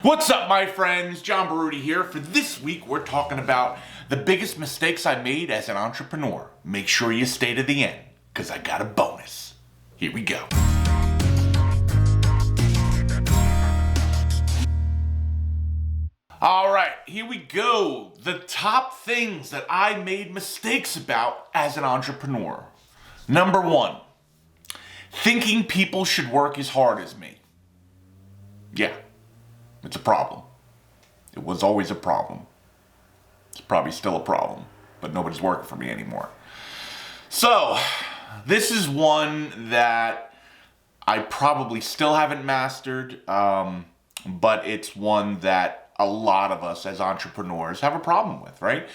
What's up, my friends? John Baruti here. For this week, we're talking about the biggest mistakes I made as an entrepreneur. Make sure you stay to the end, because I got a bonus. Here we go. All right, here we go. The top things that I made mistakes about as an entrepreneur. Number one, thinking people should work as hard as me. Yeah. It's a problem. It was always a problem. It's probably still a problem, but nobody's working for me anymore. So, this is one that I probably still haven't mastered, but it's one that a lot of us as entrepreneurs have a problem with, right?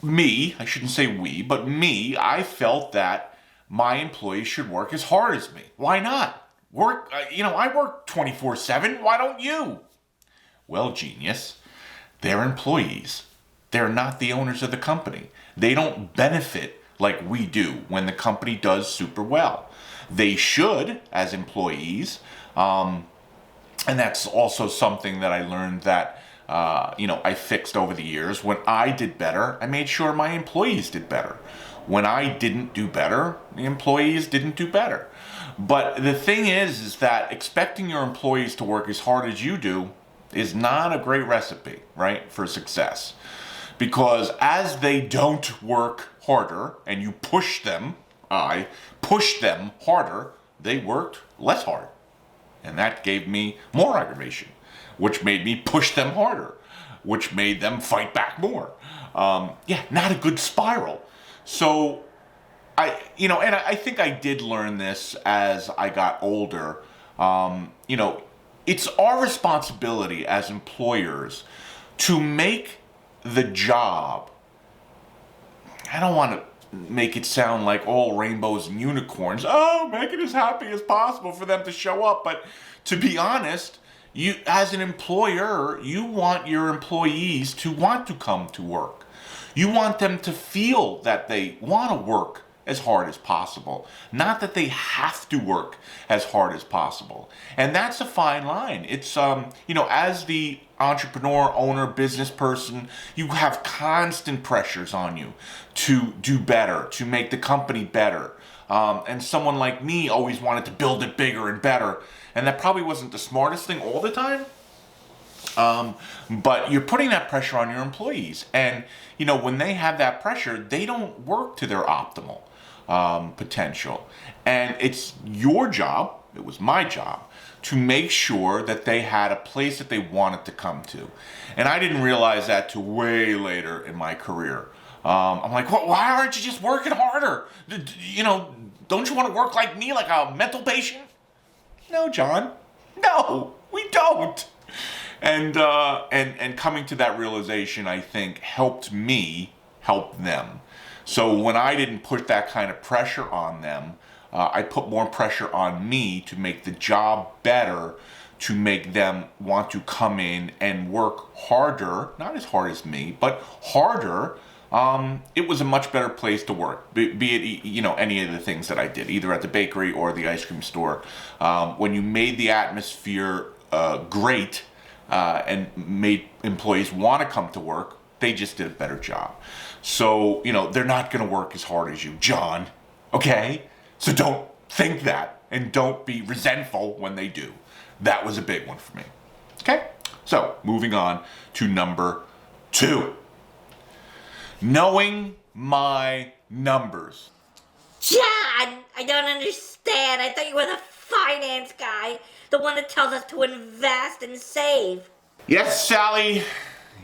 Me, I shouldn't say we, but me, I felt that my employees should work as hard as me. Why not? I work 24/7. Why don't you? Well, genius, they're employees. They're not the owners of the company. They don't benefit like we do when the company does super well. They should as employees. And that's also something that I learned that, I fixed over the years. When I did better, I made sure my employees did better. When I didn't do better, the employees didn't do better. But the thing is that expecting your employees to work as hard as you do is not a great recipe, right, for success. Because as they don't work harder and you push them, I pushed them harder, they worked less hard. And that gave me more aggravation, which made me push them harder, which made them fight back more. Not a good spiral. So I think I did learn this as I got older. It's our responsibility as employers to make the job, I don't want to make it sound like all rainbows and unicorns. Oh, make it as happy as possible for them to show up. But to be honest, you as an employer, you want your employees to want to come to work. You want them to feel that they want to work as hard as possible, not that they have to work as hard as possible. And that's a fine line. It's as the entrepreneur, owner, business person, you have constant pressures on you to do better, to make the company better. And someone like me always wanted to build it bigger and better, and that probably wasn't the smartest thing all the time. But you're putting that pressure on your employees, and when they have that pressure, they don't work to their optimal potential. And it's your job, it was my job, to make sure that they had a place that they wanted to come to. And I didn't realize that till way later in my career. I'm like, why aren't you just working harder? Don't you want to work like me, like a mental patient? No, John. No, we don't. And coming to that realization, I think, helped me help them. So when I didn't put that kind of pressure on them, I put more pressure on me to make the job better, to make them want to come in and work harder, not as hard as me, but harder. It was a much better place to work, be it any of the things that I did, either at the bakery or the ice cream store. When you made the atmosphere great, and made employees want to come to work, they just did a better job. So, they're not going to work as hard as you, John. Okay? So don't think that, and don't be resentful when they do. That was a big one for me. Okay? So, moving on to number 2. Knowing my numbers. John, I don't understand. I thought you were the finance guy, the one that tells us to invest and save. Yes, Sally.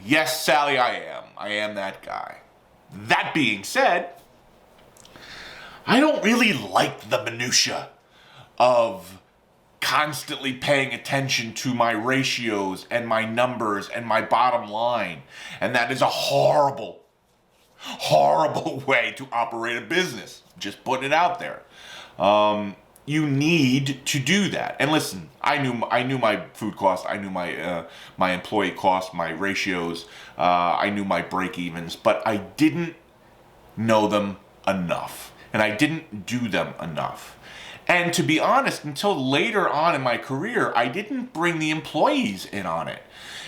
Yes, Sally, I am. I am that guy. That being said, I don't really like the minutia of constantly paying attention to my ratios and my numbers and my bottom line. And that is a horrible, horrible way to operate a business. Just putting it out there. You need to do that. And listen, I knew my food costs. I knew my employee costs, my ratios. I knew my break evens, but I didn't know them enough, and I didn't do them enough. And to be honest, until later on in my career, I didn't bring the employees in on it.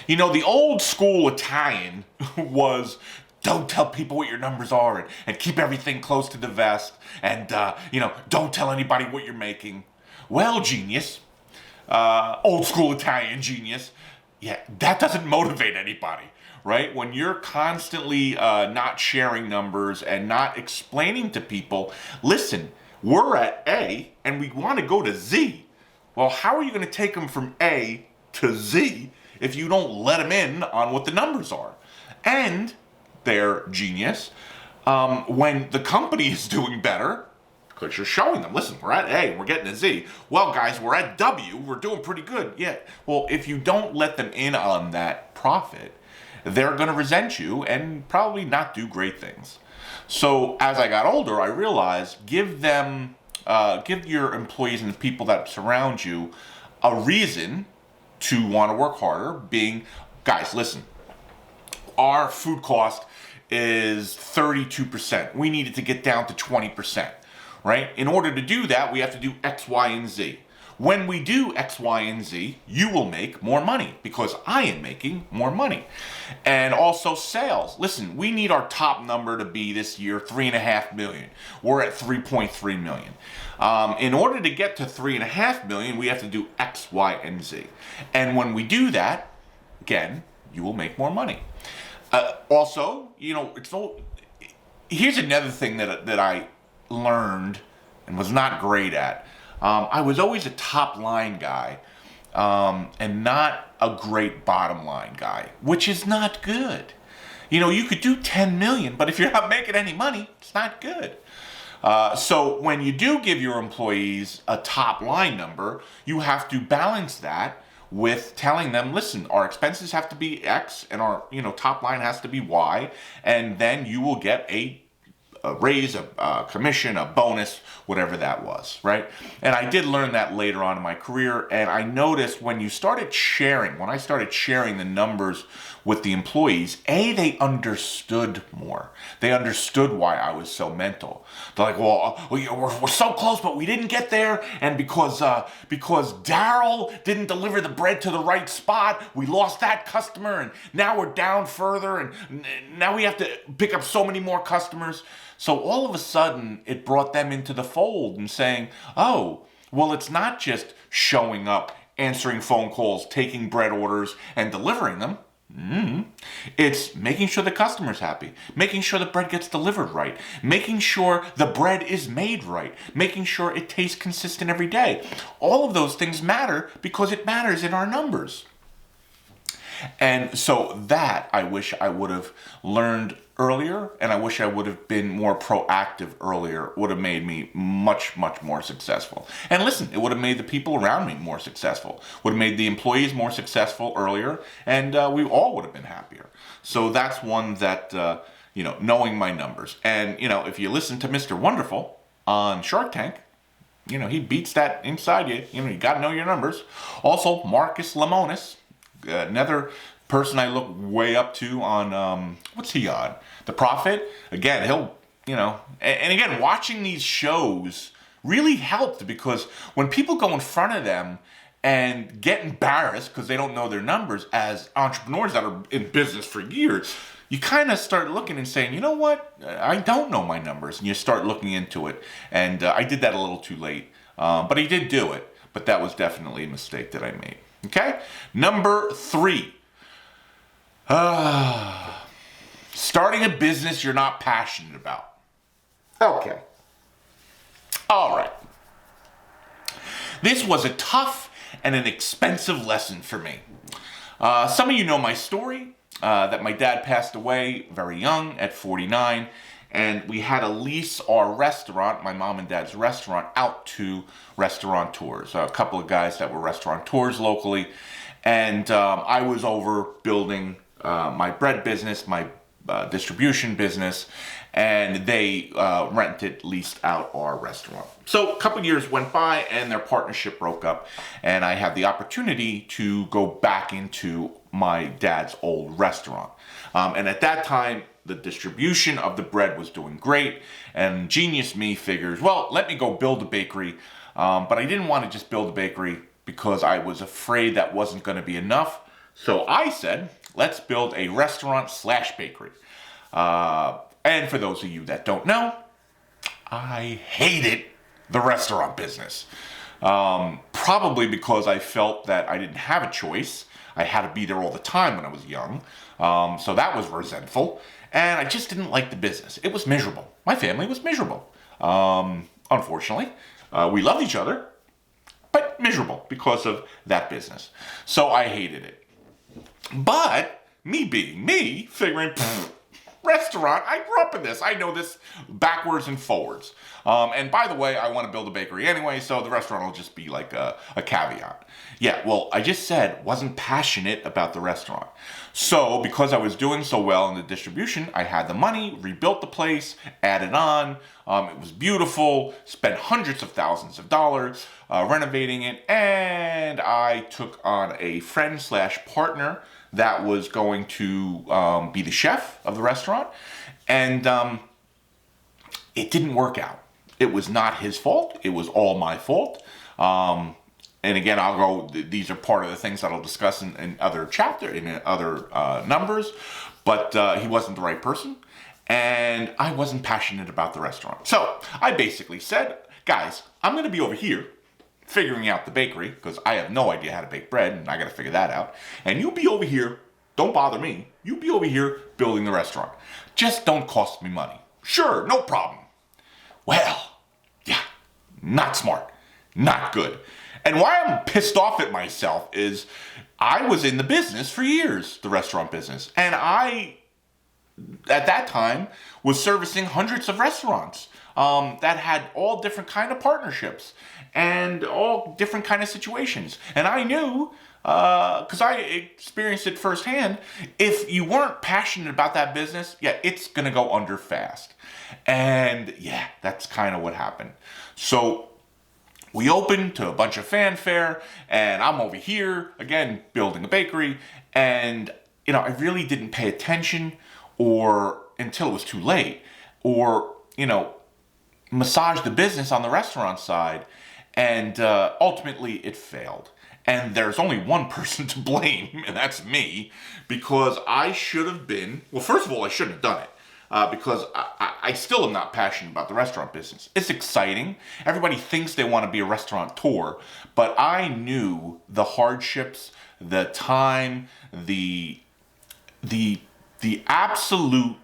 You know, the old school Italian was don't tell people what your numbers are and keep everything close to the vest and, don't tell anybody what you're making. Well, genius, old school Italian genius, yeah, that doesn't motivate anybody, right? When you're constantly not sharing numbers and not explaining to people, listen, we're at A and we want to go to Z. Well, how are you going to take them from A to Z if you don't let them in on what the numbers are? And they're genius. When the company is doing better, because you're showing them, listen, we're at A, we're getting a Z. Well, guys, we're at W, we're doing pretty good. Yeah. Well, if you don't let them in on that profit, they're going to resent you and probably not do great things. So as I got older, I realized give your employees and the people that surround you a reason to want to work harder, being, guys, listen, our food cost is 32%. We needed to get down to 20%, right? In order to do that, we have to do X, Y, and Z. When we do X, Y, and Z, you will make more money because I am making more money. And also sales. Listen, we need our top number to be this year 3.5 million. We're at 3.3 million. In order to get to 3.5 million, we have to do X, Y, and Z. And when we do that, again, you will make more money. Also, here's another thing that I learned and was not great at. I was always a top line guy and not a great bottom line guy, which is not good. You could do 10 million, but if you're not making any money, it's not good. So when you do give your employees a top line number, you have to balance that with telling them, listen, our expenses have to be X and our top line has to be Y, and then you will get a raise, a commission, a bonus, whatever that was, right? And I did learn that later on in my career, and I noticed when I started sharing the numbers with the employees, they understood more. They understood why I was so mental. They're like, well, we're so close, but we didn't get there, and because Daryl didn't deliver the bread to the right spot, we lost that customer, and now we're down further, and now we have to pick up so many more customers. So all of a sudden, it brought them into the fold and saying, oh, well, it's not just showing up, answering phone calls, taking bread orders, and delivering them. It's making sure the customer's happy, making sure the bread gets delivered right, making sure the bread is made right, making sure it tastes consistent every day. All of those things matter because it matters in our numbers. And so that I wish I would have learned earlier, and I wish I would have been more proactive earlier. Would have made me much, much more successful. And listen, it would have made the people around me more successful. Would have made the employees more successful earlier, and we all would have been happier. So that's one that, knowing my numbers. And, if you listen to Mr. Wonderful on Shark Tank, he beats that inside you. You got to know your numbers. Also, Marcus Lemonis, another person I look way up to on, what's he on? The Prophet. Again, he'll, and again, watching these shows really helped because when people go in front of them and get embarrassed because they don't know their numbers as entrepreneurs that are in business for years, you kind of start looking and saying, you know what? I don't know my numbers. And you start looking into it. And I did that a little too late. But he did do it. But that was definitely a mistake that I made. Okay? Number 3. Starting a business you're not passionate about. Okay. All right. This was a tough and an expensive lesson for me. Some of you know my story, that my dad passed away very young at 49, and we had to lease our restaurant, my mom and dad's restaurant, out to restaurateurs, a couple of guys that were restaurateurs locally, and I was over building my bread business, my distribution business, and they leased out our restaurant. So a couple years went by and their partnership broke up, and I had the opportunity to go back into my dad's old restaurant. And at that time, the distribution of the bread was doing great, and genius me figures, well, let me go build a bakery But I didn't want to just build a bakery because I was afraid that wasn't going to be enough. So I said, let's build a restaurant / bakery. And for those of you that don't know, I hated the restaurant business. Probably because I felt that I didn't have a choice. I had to be there all the time when I was young. So that was resentful. And I just didn't like the business. It was miserable. My family was miserable. Unfortunately, we loved each other, but miserable because of that business. So I hated it. But me being me, figuring, restaurant, I grew up in this. I know this backwards and forwards. And by the way, I want to build a bakery anyway, so the restaurant will just be like a caveat. Yeah, well, I just said wasn't passionate about the restaurant. So because I was doing so well in the distribution, I had the money, rebuilt the place, added on. It was beautiful, spent hundreds of thousands of dollars renovating it, and I took on a friend / partner that was going to be the chef of the restaurant. And it didn't work out. It was not his fault. It was all my fault. And again, these are part of the things that I'll discuss in other numbers. But he wasn't the right person. And I wasn't passionate about the restaurant. So I basically said, guys, I'm going to be over here figuring out the bakery, because I have no idea how to bake bread, and I got to figure that out. And you be over here, don't bother me, you be over here building the restaurant. Just don't cost me money. Sure, no problem. Well, yeah, not smart, not good. And why I'm pissed off at myself is I was in the business for years, the restaurant business. And I, at that time, was servicing hundreds of restaurants that had all different kind of partnerships and all different kind of situations. And I knew, because I experienced it firsthand, if you weren't passionate about that business, yeah, it's going to go under fast. And yeah, that's kind of what happened. So we opened to a bunch of fanfare, and I'm over here, again, building a bakery. And, I really didn't pay attention until it was too late, or, massage the business on the restaurant side. And ultimately, it failed. And there's only one person to blame, and that's me, because I should have been, well, first of all, I shouldn't have done it, because I still am not passionate about the restaurant business. It's exciting. Everybody thinks they want to be a restaurateur, but I knew the hardships, the time, the absolute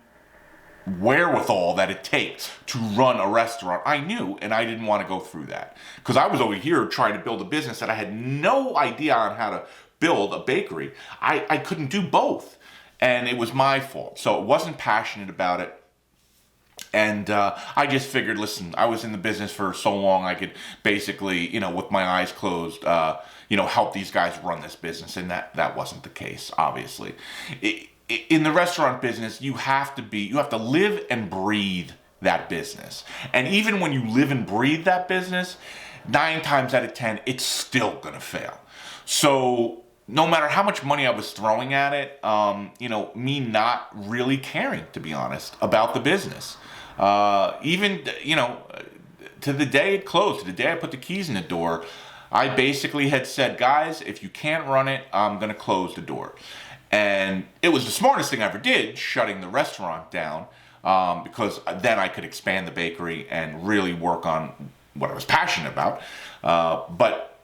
wherewithal that it takes to run a restaurant. I knew, and I didn't want to go through that, because I was over here trying to build a business that I had no idea on how to build a bakery. I couldn't do both, and it was my fault. So it wasn't passionate about it. And I just figured, listen, I was in the business for so long, I could basically, with my eyes closed, help these guys run this business. And that wasn't the case, obviously. In the restaurant business, you have to live and breathe that business. And even when you live and breathe that business, 9 times out of 10, it's still gonna fail. So no matter how much money I was throwing at it, me not really caring, to be honest, about the business. Even, to the day it closed, to the day I put the keys in the door, I basically had said, guys, if you can't run it, I'm gonna close the door. And it was the smartest thing I ever did, shutting the restaurant down, because then I could expand the bakery and really work on what I was passionate about. But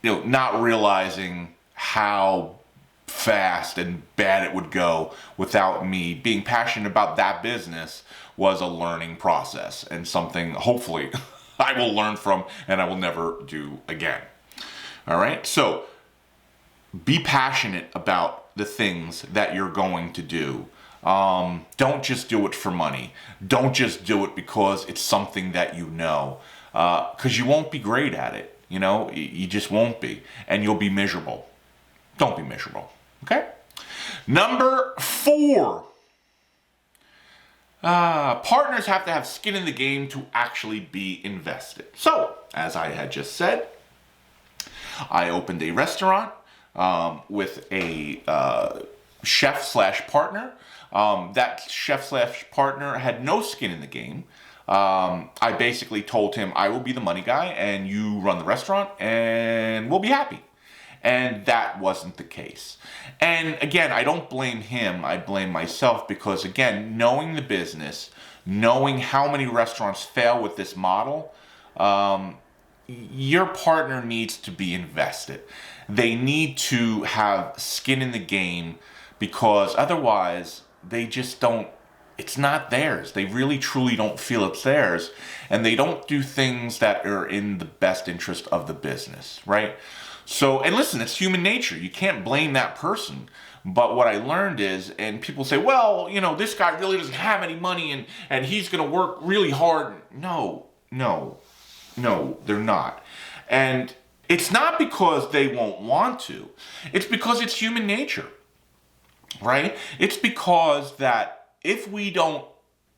not realizing how fast and bad it would go without me being passionate about that business was a learning process, and something hopefully I will learn from and I will never do again. All right, so be passionate about the things that you're going to do. Don't just do it for money. Don't just do it because it's something that because you won't be great at it. You just won't be, and you'll be miserable. Don't be miserable, okay? Number 4. Partners have to have skin in the game to actually be invested. So, as I had just said, I opened a restaurant with a chef / partner. That chef / partner had no skin in the game. I basically told him I will be the money guy and you run the restaurant and we'll be happy. And that wasn't the case. And again, I don't blame him, I blame myself because, again, knowing the business, knowing how many restaurants fail with this model, your partner needs to be invested. They need to have skin in the game because otherwise they just don't, it's not theirs. They really truly don't feel it's theirs, and they don't do things that are in the best interest of the business, right? So, and listen, it's human nature. You can't blame that person. But what I learned is, and people say, well, this guy really doesn't have any money and he's going to work really hard. No, they're not. And it's not because they won't want to. It's because it's human nature, right? It's because that if we don't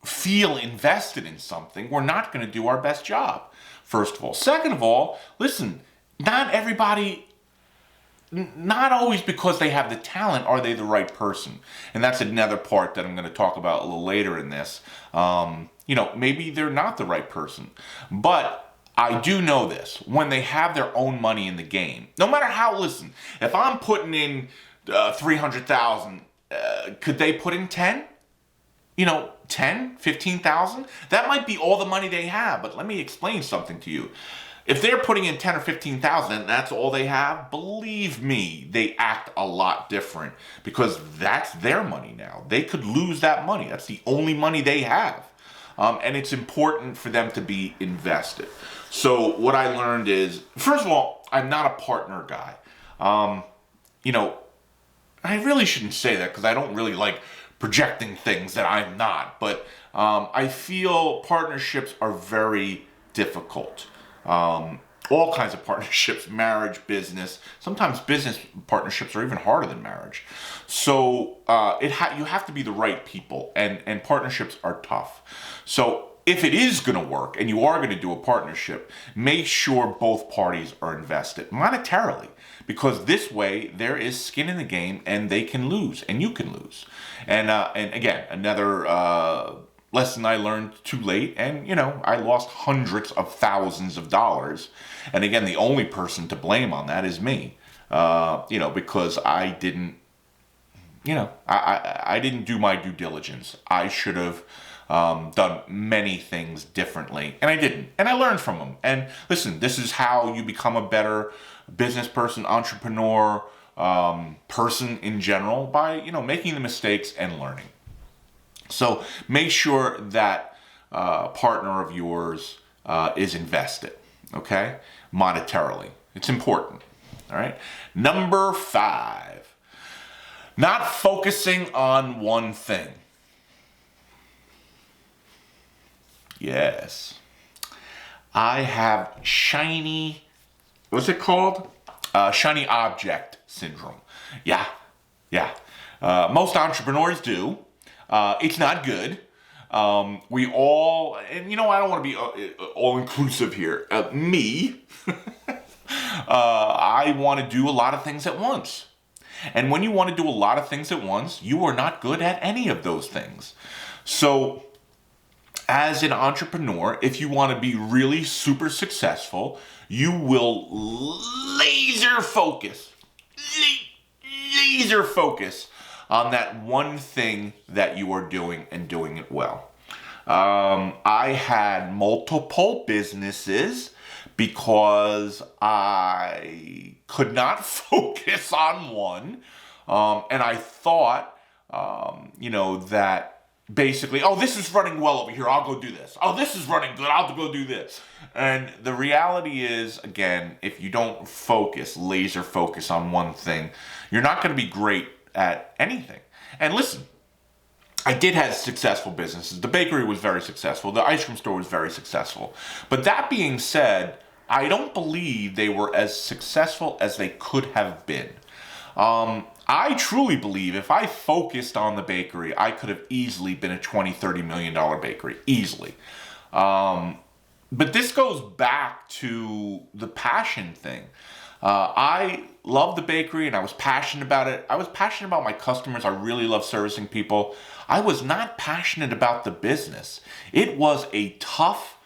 feel invested in something, we're not going to do our best job, first of all. Second of all, listen, not everybody, not always because they have the talent are they the right person. And that's another part that I'm going to talk about a little later in this. Maybe they're not the right person. But I do know this. When they have their own money in the game, no matter how, listen, if I'm putting in $300,000, could they put in 10? 10, 15,000? That might be all the money they have. But let me explain something to you. If they're putting in 10 or 15,000 and that's all they have, believe me, they act a lot different because that's their money now. They could lose that money. That's the only money they have. And it's important for them to be invested. So what I learned is, first of all, I'm not a partner guy. I really shouldn't say that because I don't really like projecting things that I'm not. But I feel partnerships are very difficult. All kinds of partnerships, marriage, business. Sometimes business partnerships are even harder than marriage. So you have to be the right people, and partnerships are tough. So if it is going to work and you are going to do a partnership, make sure both parties are invested monetarily, because this way there is skin in the game and they can lose and you can lose. And again, another lesson I learned too late, and I lost hundreds of thousands of dollars. And again, the only person to blame on that is me, because I didn't, I didn't do my due diligence. I should have done many things differently, and I didn't. And I learned from them. And listen, this is how you become a better business person, entrepreneur, person in general, by making the mistakes and learning. So make sure that partner of yours is invested, okay, monetarily. It's important, all right? Number 5, not focusing on one thing. Yes. I have what's it called? Shiny object syndrome. Yeah. Most entrepreneurs do. It's not good. We all, and I don't want to be all-inclusive here. Me, I want to do a lot of things at once. And when you want to do a lot of things at once, you are not good at any of those things. So, as an entrepreneur, if you want to be really super successful, you will laser focus on that one thing that you are doing and doing it well. I had multiple businesses because I could not focus on one. And I thought, that basically, oh, this is running well over here, I'll go do this. Oh, this is running good, I'll go do this. And the reality is, again, if you don't laser focus on one thing, you're not going to be great at anything. And listen, I did have successful businesses. The bakery was very successful. The ice cream store was very successful. But that being said, I don't believe they were as successful as they could have been. I truly believe if I focused on the bakery, I could have easily been a $20-30 million bakery. Easily. But this goes back to the passion thing. I loved the bakery and I was passionate about it. I was passionate about my customers. I really love servicing people. I was not passionate about the business. It was a tough,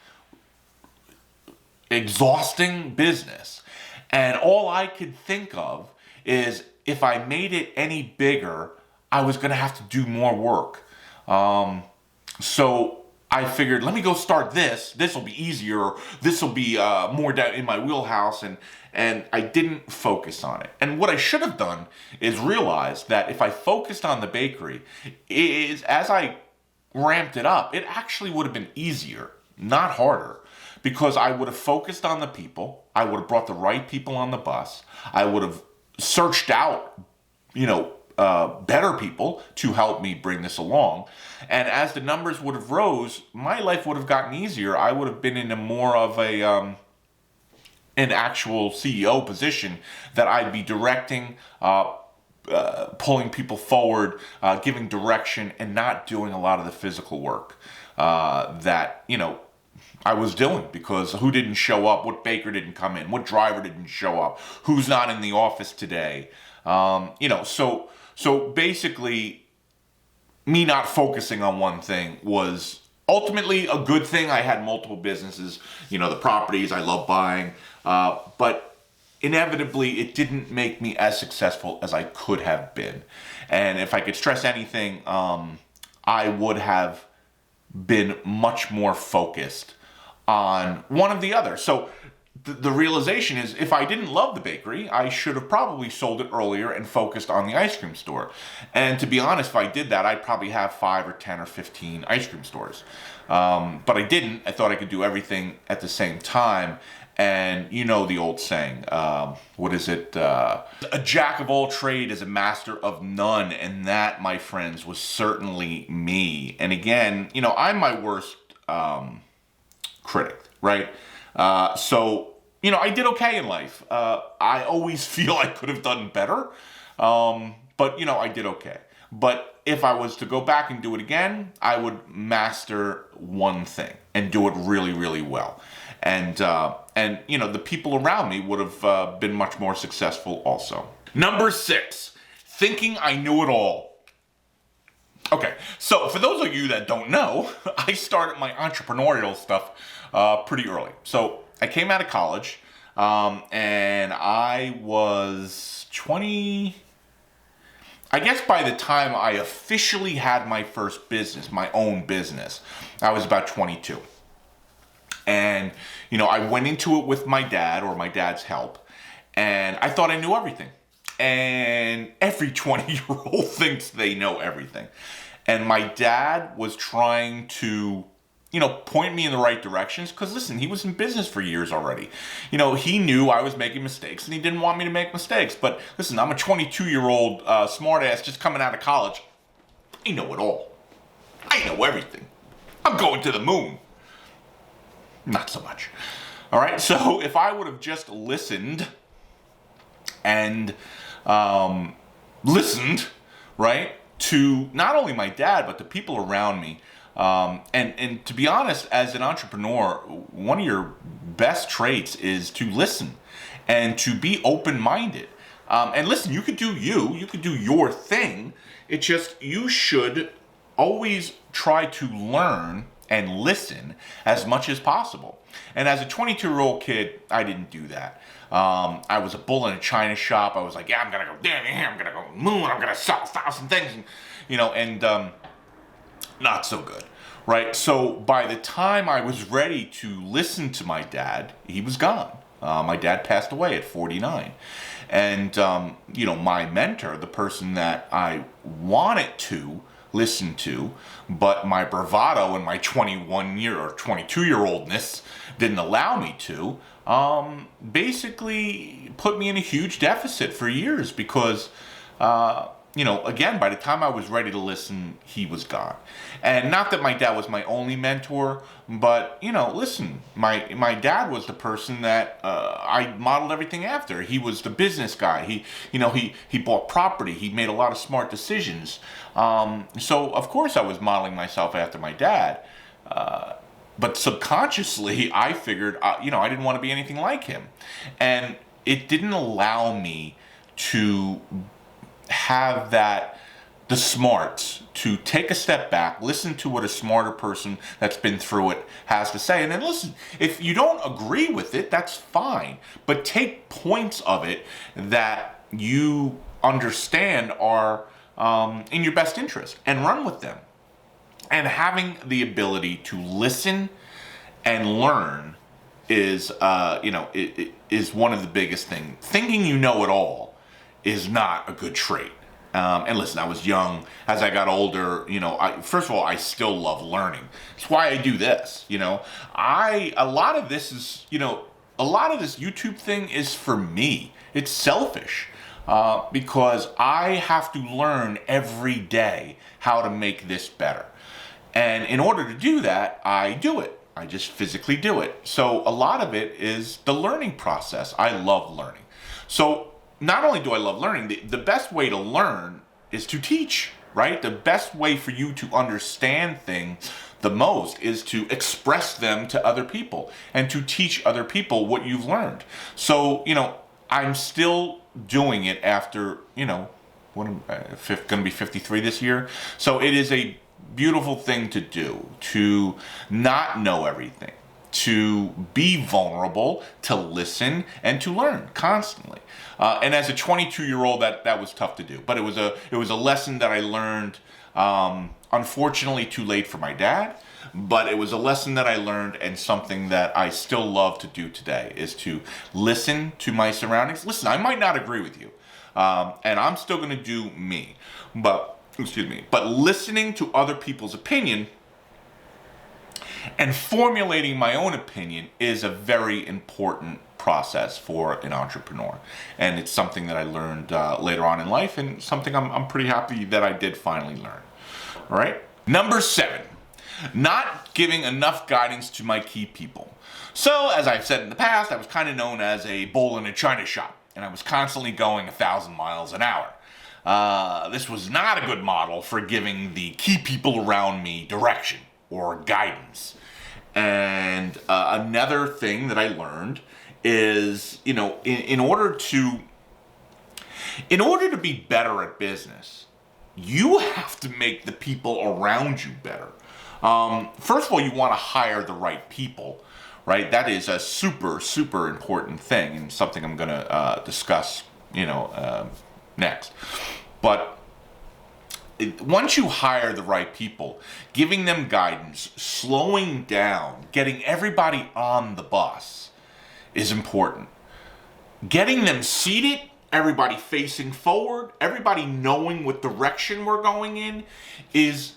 exhausting business. And all I could think of is if I made it any bigger, I was going to have to do more work. So I figured, let me go start this. This will be easier. This will be more down in my wheelhouse. And I didn't focus on it. And what I should have done is realize that if I focused on the bakery, as I ramped it up, it actually would have been easier, not harder. Because I would have focused on the people. I would have brought the right people on the bus. I would have searched out, better people to help me bring this along. And as the numbers would have rose, my life would have gotten easier. I would have been in a more of an actual CEO position that I'd be directing, pulling people forward, giving direction, and not doing a lot of the physical work that I was doing, because who didn't show up? What baker didn't come in? What driver didn't show up? Who's not in the office today? So basically, me not focusing on one thing was ultimately a good thing. I had multiple businesses, the properties I love buying, but inevitably it didn't make me as successful as I could have been. And if I could stress anything, I would have been much more focused on one or the other. So the realization is, if I didn't love the bakery, I should have probably sold it earlier and focused on the ice cream store. And to be honest, if I did that, I'd probably have 5 or 10 or 15 ice cream stores. But I didn't. I thought I could do everything at the same time. And the old saying, what is it? A jack of all trade is a master of none. And that, my friends, was certainly me. And again, I'm my worst critic, right? So I did okay in life. I always feel I could have done better. But I did okay. But if I was to go back and do it again, I would master one thing and do it really, really well. And the people around me would have been much more successful also. Number 6, thinking I knew it all. Okay, so for those of you that don't know, I started my entrepreneurial stuff pretty early. So I came out of college, and I was 20... I guess by the time I officially had my first business, my own business, I was about 22. And, I went into it with my dad, or my dad's help, and I thought I knew everything. And every 20-year-old thinks they know everything. And my dad was trying to, point me in the right directions, because listen, he was in business for years already. He knew I was making mistakes, and he didn't want me to make mistakes. But listen, I'm a 22-year-old smartass just coming out of college. I know it all. I know everything. I'm going to the moon. Not so much. All right, so if I would have just listened and right, to not only my dad, but the people around me, and to be honest, as an entrepreneur, one of your best traits is to listen and to be open-minded. And listen, you could do you could do your thing. It's just, you should always try to learn and listen as much as possible. And as a 22-year-old kid, I didn't do that. I was a bull in a china shop. I was like, yeah, I'm going to go down here, I'm going to go to the moon, I'm going to sell 1,000 things, and not so good, right? So by the time I was ready to listen to my dad, he was gone. My dad passed away at 49. And, my mentor, the person that I wanted to listen to, but my bravado and my 21-year or 22-year-oldness didn't allow me to, basically put me in a huge deficit for years because, again, by the time I was ready to listen, he was gone. And not that my dad was my only mentor, but, listen, my dad was the person that I modeled everything after. He was the business guy. He bought property. He made a lot of smart decisions. So, of course, I was modeling myself after my dad. But subconsciously, I figured, I didn't want to be anything like him. And it didn't allow me to have the smarts to take a step back, listen to what a smarter person that's been through it has to say, and then listen. If you don't agree with it, that's fine, but take points of it that you understand are in your best interest and run with them. And having the ability to listen and learn is, it is one of the biggest things. Thinking you know it all is not a good trait. And listen, I was young. As I got older, first of all, I still love learning. That's why I do this. A lot of this YouTube thing is for me. It's selfish because I have to learn every day how to make this better. And in order to do that, I do it. I just physically do it. So a lot of it is the learning process. I love learning. So not only do I love learning, the best way to learn is to teach, right? The best way for you to understand things the most is to express them to other people and to teach other people what you've learned. So, I'm still doing it after, what am I going to be 53 this year. So it is a beautiful thing to do, to not know everything, to be vulnerable, to listen, and to learn constantly. And as a 22-year-old, that was tough to do. But it was a lesson that I learned, unfortunately, too late for my dad. But it was a lesson that I learned, and something that I still love to do today is to listen to my surroundings. Listen, I might not agree with you, and I'm still going to do me. But listening to other people's opinion and formulating my own opinion is a very important process for an entrepreneur. And it's something that I learned later on in life, and something I'm pretty happy that I did finally learn. All right. Number 7, not giving enough guidance to my key people. So, as I've said in the past, I was kind of known as a bull in a china shop, and I was constantly going 1,000 miles an hour. This was not a good model for giving the key people around me direction or guidance. And another thing that I learned is, in order to be better at business, you have to make the people around you better. First of all, you want to hire the right people, right? That is a super, super important thing, and something I'm going to discuss, next. But once you hire the right people, giving them guidance, slowing down, getting everybody on the bus is important. Getting them seated, everybody facing forward, everybody knowing what direction we're going in is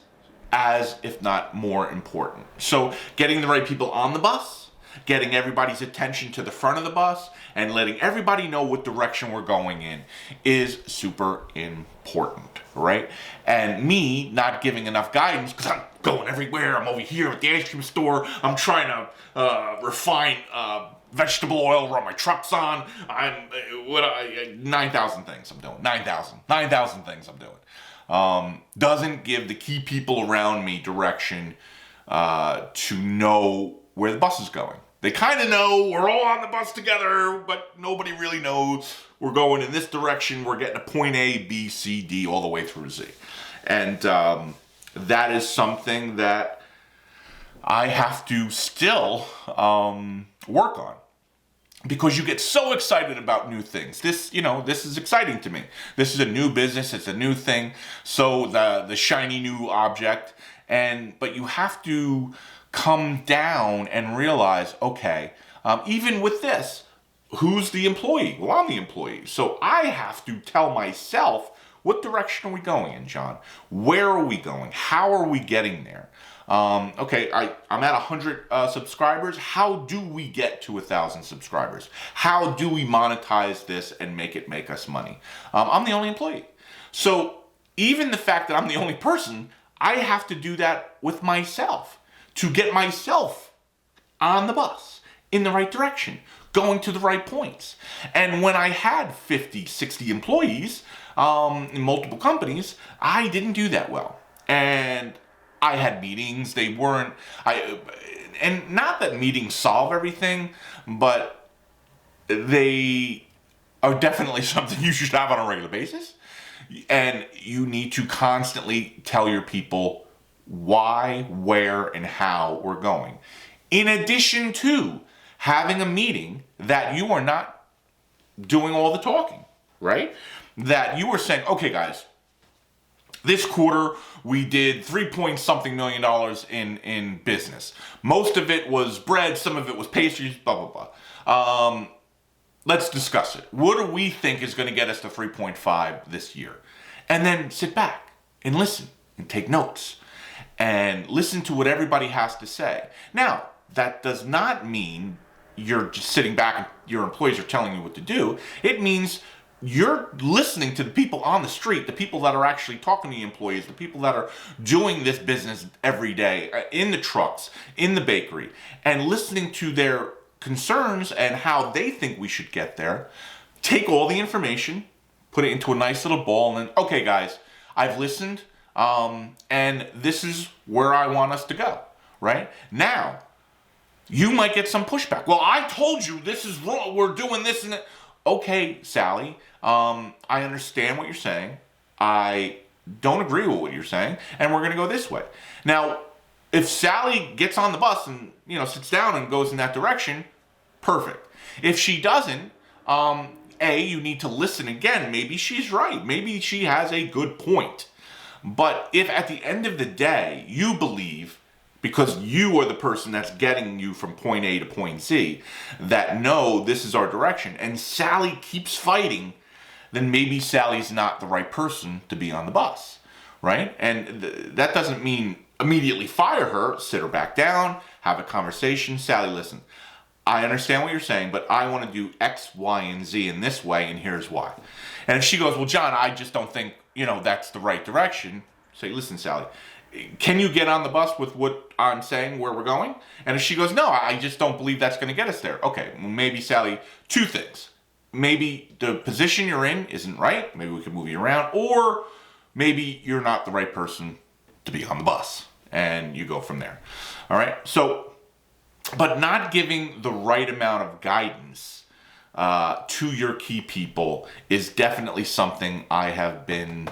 as, if not more important. So getting the right people on the bus, getting everybody's attention to the front of the bus, and letting everybody know what direction we're going in is super important, right? And me not giving enough guidance because I'm going everywhere. I'm over here at the ice cream store. I'm trying to refine vegetable oil, run my trucks on. 9,000 things I'm doing. 9,000 things I'm doing. Doesn't give the key people around me direction to know where the bus is going. They kind of know we're all on the bus together, but nobody really knows we're going in this direction. We're getting to point A, B, C, D, all the way through Z. And that is something that I have to still work on. Because you get so excited about new things. This is exciting to me. This is a new business. It's a new thing. So the shiny new object. But you have to come down and realize, okay, even with this, who's the employee? Well, I'm the employee. So I have to tell myself, what direction are we going in, John? Where are we going? How are we getting there? Okay, I'm at 100 subscribers. How do we get to 1,000 subscribers? How do we monetize this and make us money? I'm the only employee. So even the fact that I'm the only person, I have to do that with myself to get myself on the bus in the right direction, going to the right points. And when I had 50, 60 employees in multiple companies, I didn't do that well. And I had meetings, and not that meetings solve everything, but they are definitely something you should have on a regular basis. And you need to constantly tell your people why, where, and how we're going. In addition to having a meeting that you are not doing all the talking, right? That you are saying, okay, guys, this quarter we did 3 point something million in business. Most of it was bread, some of it was pastries, blah, blah, blah. Let's discuss it. What do we think is going to get us to 3.5 this year? And then sit back and listen and take notes and listen to what everybody has to say. Now, that does not mean you're just sitting back and your employees are telling you what to do. It means you're listening to the people on the street, the people that are actually talking to the employees, the people that are doing this business every day, in the trucks, in the bakery, and listening to their concerns and how they think we should get there. Take all the information, put it into a nice little ball, and then, okay, guys, I've listened, and this is where I want us to go, right? Now, you might get some pushback. Well, I told you this is wrong. We're doing this and that. Okay, Sally, I understand what you're saying. I don't agree with what you're saying, and we're going to go this way. Now, if Sally gets on the bus and, sits down and goes in that direction, perfect. If she doesn't, you need to listen again. Maybe she's right. Maybe she has a good point. But if at the end of the day, you believe, because you are the person that's getting you from point A to point Z, that no, this is our direction, and Sally keeps fighting, then maybe Sally's not the right person to be on the bus, right? And that doesn't mean immediately fire her. Sit her back down, have a conversation. Sally, listen, I understand what you're saying, but I want to do X, Y, and Z in this way, and here's why. And if she goes, well, John, I just don't think, that's the right direction, say, listen, Sally, can you get on the bus with what I'm saying, where we're going? And if she goes, no, I just don't believe that's going to get us there. Okay, well, maybe, Sally, two things. Maybe the position you're in isn't right. Maybe we can move you around. Or maybe you're not the right person to be on the bus. And you go from there. All right? So, but not giving the right amount of guidance to your key people is definitely something I have been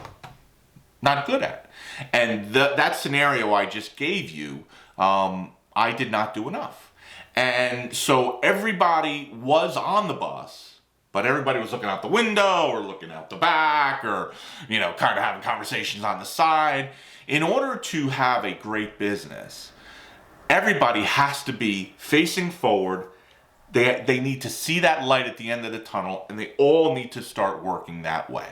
not good at. And that scenario I just gave you, I did not do enough. And so everybody was on the bus, but everybody was looking out the window or looking out the back or, kind of having conversations on the side. In order to have a great business, everybody has to be facing forward. They need to see that light at the end of the tunnel, and they all need to start working that way.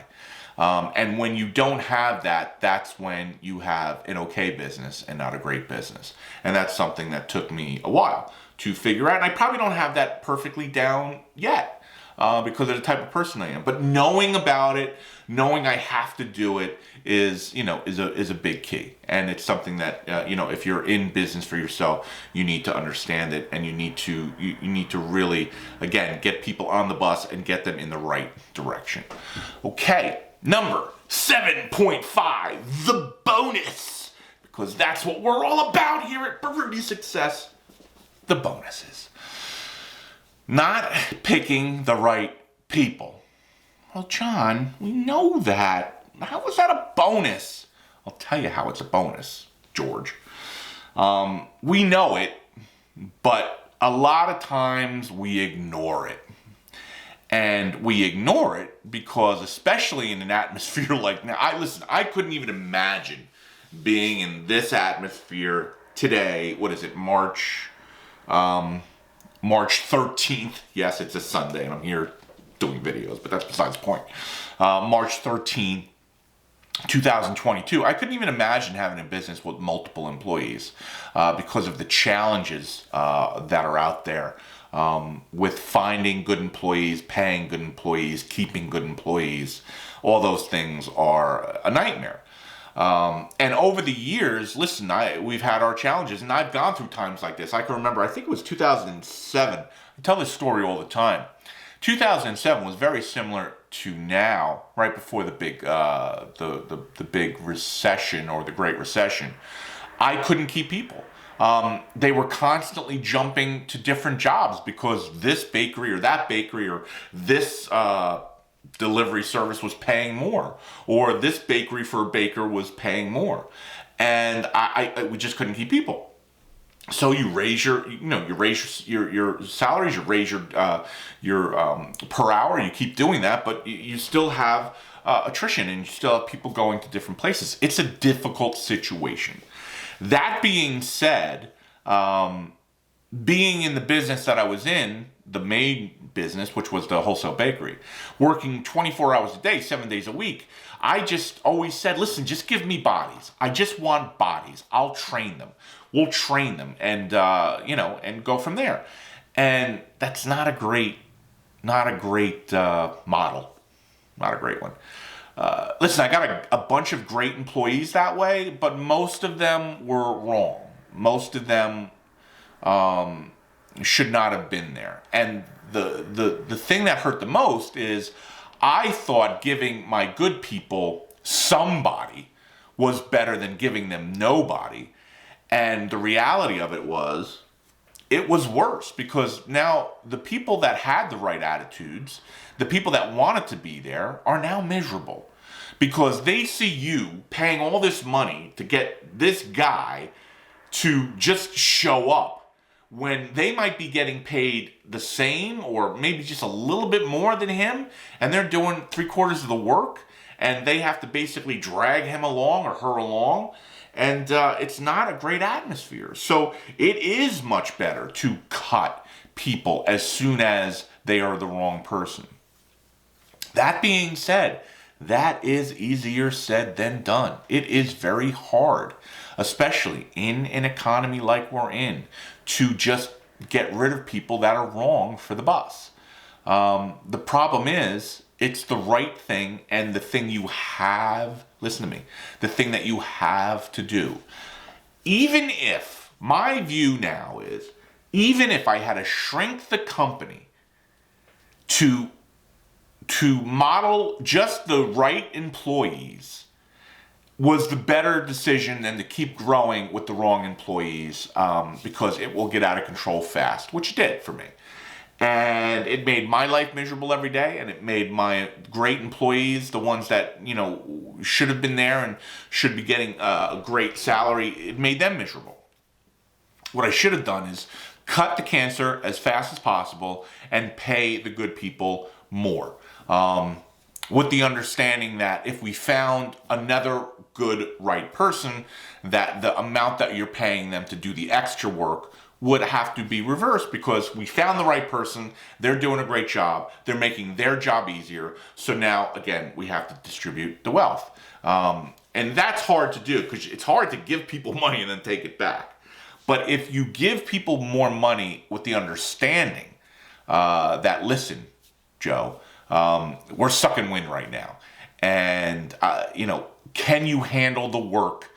And when you don't have that, that's when you have an okay business and not a great business. And that's something that took me a while to figure out. And I probably don't have that perfectly down yet because of the type of person I am. But knowing about it, knowing I have to do it is a big key. And it's something that, if you're in business for yourself, you need to understand it. And you need to really, again, get people on the bus and get them in the right direction. Okay. Number 7.5, the bonus, because that's what we're all about here at Baruti Success, the bonuses. Not picking the right people. Well, John, we know that. How is that a bonus? I'll tell you how it's a bonus, George. We know it, but a lot of times we ignore it. And we ignore it because, especially in an atmosphere like now, I couldn't even imagine being in this atmosphere today. What is it, March 13th? Yes, it's a Sunday, and I'm here doing videos, but that's besides the point. March 13th, 2022. I couldn't even imagine having a business with multiple employees because of the challenges that are out there. With finding good employees, paying good employees, keeping good employees, all those things are a nightmare. And over the years, listen, we've had our challenges, and I've gone through times like this. I can remember, I think it was 2007. I tell this story all the time. 2007 was very similar to now, right before the big big recession or the Great Recession. I couldn't keep people. They were constantly jumping to different jobs because this bakery or that bakery or this delivery service was paying more, or this bakery for a baker was paying more, and we just couldn't keep people. So you raise your salaries, you raise your per hour. You keep doing that, but you still have attrition, and you still have people going to different places. It's a difficult situation. That being said, being in the business that I was in, the main business, which was the wholesale bakery, working 24 hours a day, 7 days a week, I just always said, listen, just give me bodies. I just want bodies. I'll train them. We'll train them, and and go from there. And that's not a great model. Not a great one. Listen, I got a bunch of great employees that way, but most of them were wrong. Most of them should not have been there. And the thing that hurt the most is I thought giving my good people somebody was better than giving them nobody. And the reality of it was worse, because now the people that had the right attitudes, the people that wanted to be there, are now miserable because they see you paying all this money to get this guy to just show up when they might be getting paid the same or maybe just a little bit more than him, and they're doing 3/4 of the work, and they have to basically drag him along or her along. And it's not a great atmosphere. So it is much better to cut people as soon as they are the wrong person. That being said, that is easier said than done. It is very hard, especially in an economy like we're in, to just get rid of people that are wrong for the bus. The problem is, it's the right thing, and the thing you have, listen to me, the thing that you have to do. Even if, my view now is, even if I had to shrink the company to model just the right employees, was the better decision than to keep growing with the wrong employees, because it will get out of control fast, which it did for me. And it made my life miserable every day, and it made my great employees, the ones that, should have been there and should be getting a great salary, it made them miserable. What I should have done is cut the cancer as fast as possible and pay the good people more. With the understanding that if we found another good, right person, that the amount that you're paying them to do the extra work would have to be reversed, because we found the right person, they're doing a great job, they're making their job easier, so now, again, we have to distribute the wealth. And that's hard to do, because it's hard to give people money and then take it back. But if you give people more money with the understanding that, listen, Joe, we're sucking wind right now, and, can you handle the work,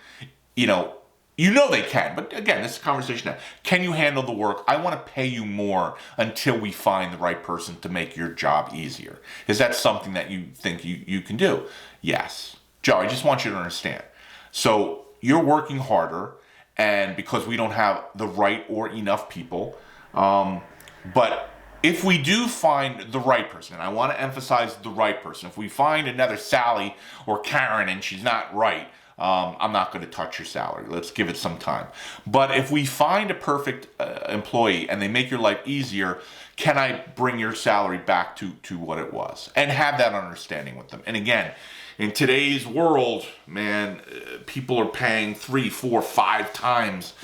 they can, but again, this is a conversation now. Can you handle the work? I want to pay you more until we find the right person to make your job easier. Is that something that you think you can do? Yes. Joe, I just want you to understand. So you're working harder, and because we don't have the right or enough people, but if we do find the right person, and I want to emphasize the right person, if we find another Sally or Karen and she's not right, I'm not going to touch your salary. Let's give it some time. But if we find a perfect employee and they make your life easier, can I bring your salary back to what it was? And have that understanding with them. And again, in today's world, man, people are paying 3, 4, 5 times,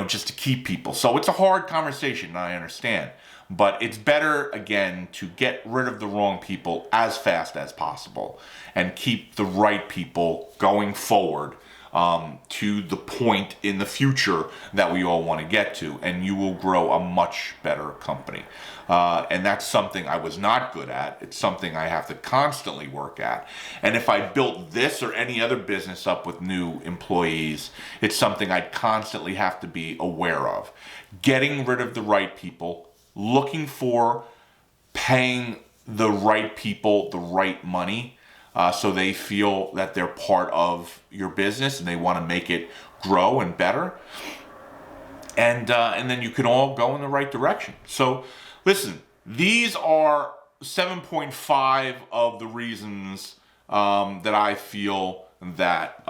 just to keep people. So it's a hard conversation, and I understand. But it's better, again, to get rid of the wrong people as fast as possible and keep the right people going forward to the point in the future that we all want to get to, and you will grow a much better company. And that's something I was not good at. It's something I have to constantly work at. And if I built this or any other business up with new employees, it's something I'd constantly have to be aware of. Getting rid of the right people, looking for paying the right people the right money, so they feel that they're part of your business and they want to make it grow and better. And then you can all go in the right direction. So listen, these are 7.5 of the reasons that I feel that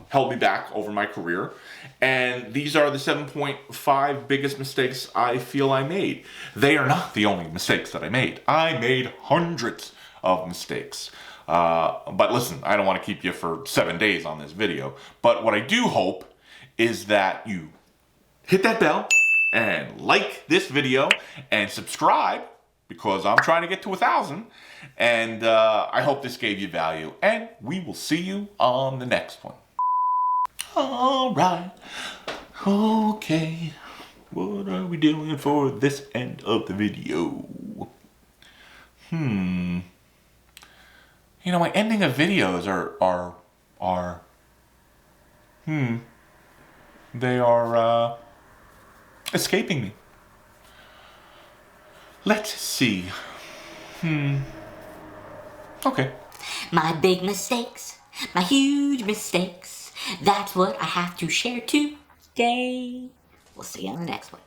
held me back over my career. And these are the 7.5 biggest mistakes I feel I made. They are not the only mistakes that I made. I made hundreds of mistakes. But listen, I don't want to keep you for 7 days on this video. But what I do hope is that you hit that bell and like this video and subscribe, because I'm trying to get to 1,000. And I hope this gave you value. And we will see you on the next one. All right. Okay. What are we doing for this end of the video? You know, my ending of videos they are escaping me. Let's see. Okay. My big mistakes, my huge mistakes. That's what I have to share today. We'll see you on the next one.